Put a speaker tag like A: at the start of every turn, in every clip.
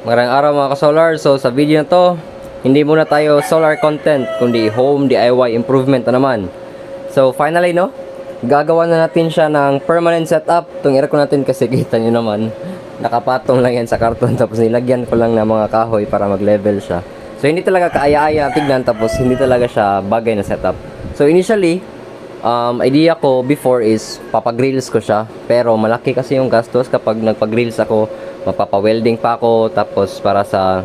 A: Magandang araw mga ka-solar. So sa video na to, hindi muna tayo solar content, kundi home DIY improvement na naman. So finally no, gagawa na natin siya ng permanent setup. Itong aircon natin kasi kita nyo naman, nakapatong lang yan sa karton tapos nilagyan ko lang ng mga kahoy para mag-level siya. So hindi talaga kaaya-aya tignan, tapos hindi talaga siya bagay na setup. So initially, idea ko before is papagrills ko siya, pero malaki kasi yung gastos kapag nagpagrills ako. Mapapa-welding pa ako, tapos para sa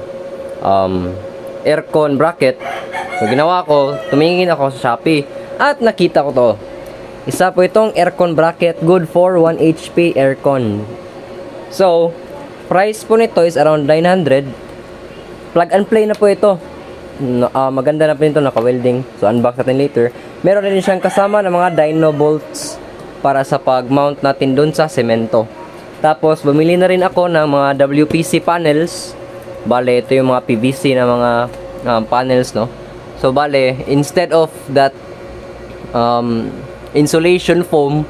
A: aircon bracket. So ginawa ko, tumingin ako sa Shopee at nakita ko to. Isa po itong aircon bracket, good for 1 HP aircon. So price po nito is around 900. Plug and play na po ito. Maganda na po ito, naka-welding. So unbox natin later. Meron din siyang kasama ng mga dyno bolts para sa pag-mount natin dun sa semento. Tapos bumili na rin ako ng mga WPC panels. Bale, ito yung mga PVC na mga panels, no. So bale, instead of that insulation foam,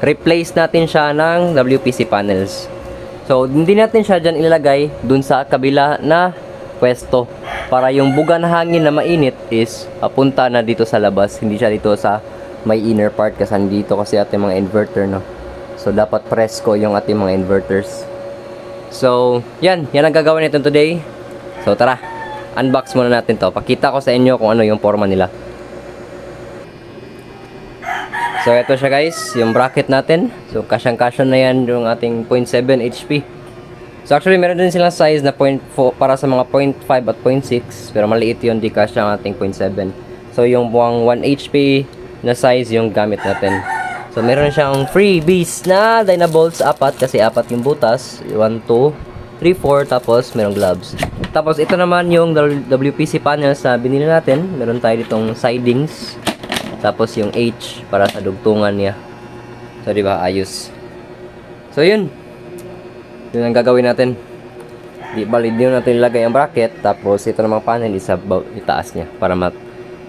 A: replace natin siya ng WPC panels. So hindi natin siya dyan ilalagay dun sa kabila na pwesto, para yung buga na hangin na mainit is papunta na dito sa labas, hindi siya dito sa may inner part, kasi dito kasi ating mga inverter, no. So dapat presko yung ating mga inverters. So yan ang gagawin natin today. So tara, unbox muna natin to. Pakita ko sa inyo kung ano yung forma nila. So ito siya guys, yung bracket natin. So kasyang-kasya na yan yung ating 0.7 HP. So actually meron din silang size na 0.4 para sa mga 0.5 at 0.6, pero maliit yun, di kasya ang ating 0.7. So yung buwang 1 HP na size yung gamit natin. So meron siyang freebies na Dynabolts, 4 kasi 4 yung butas, 1, 2, 3, 4, tapos merong gloves. Tapos ito naman yung WPC panels na binili natin. Meron tayo ditong sidings, tapos yung H para sa dugtungan niya. So di ba, ayos. So yun ang gagawin natin. Di bali din natin ilagay ang bracket, tapos ito namang panel isa itaas niya para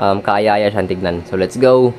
A: kaaya-aya siyang tignan. So let's go.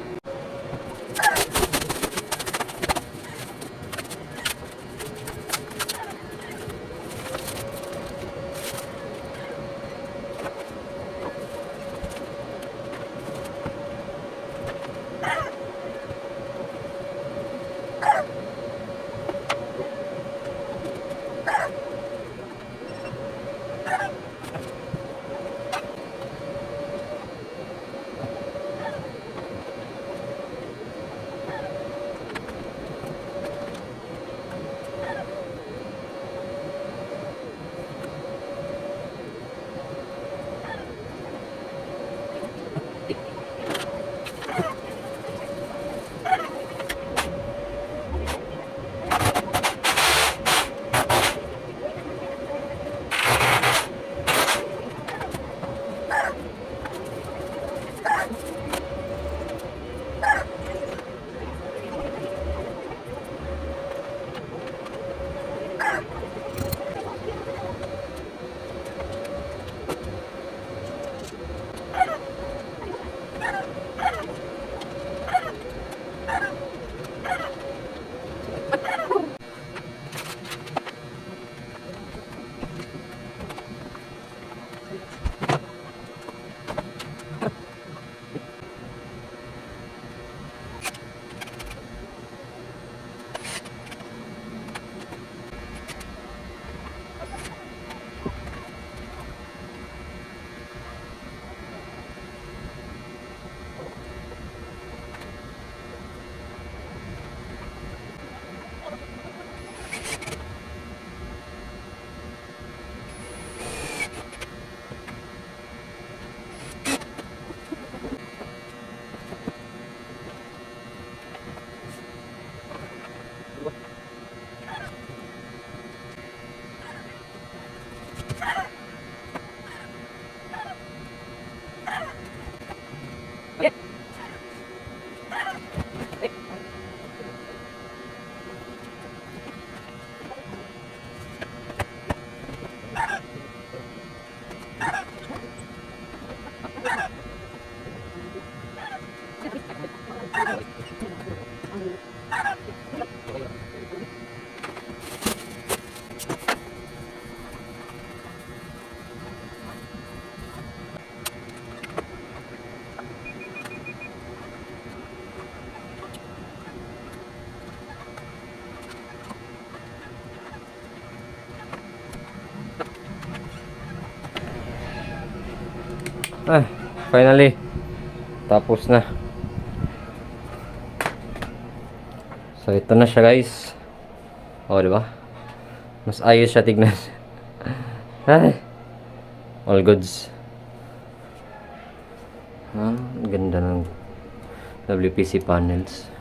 A: Ay, finally. Tapos na. So, ito na siya guys. O, diba? Mas ayos siya tignan. Ay. All goods. Ganda ng WPC panels.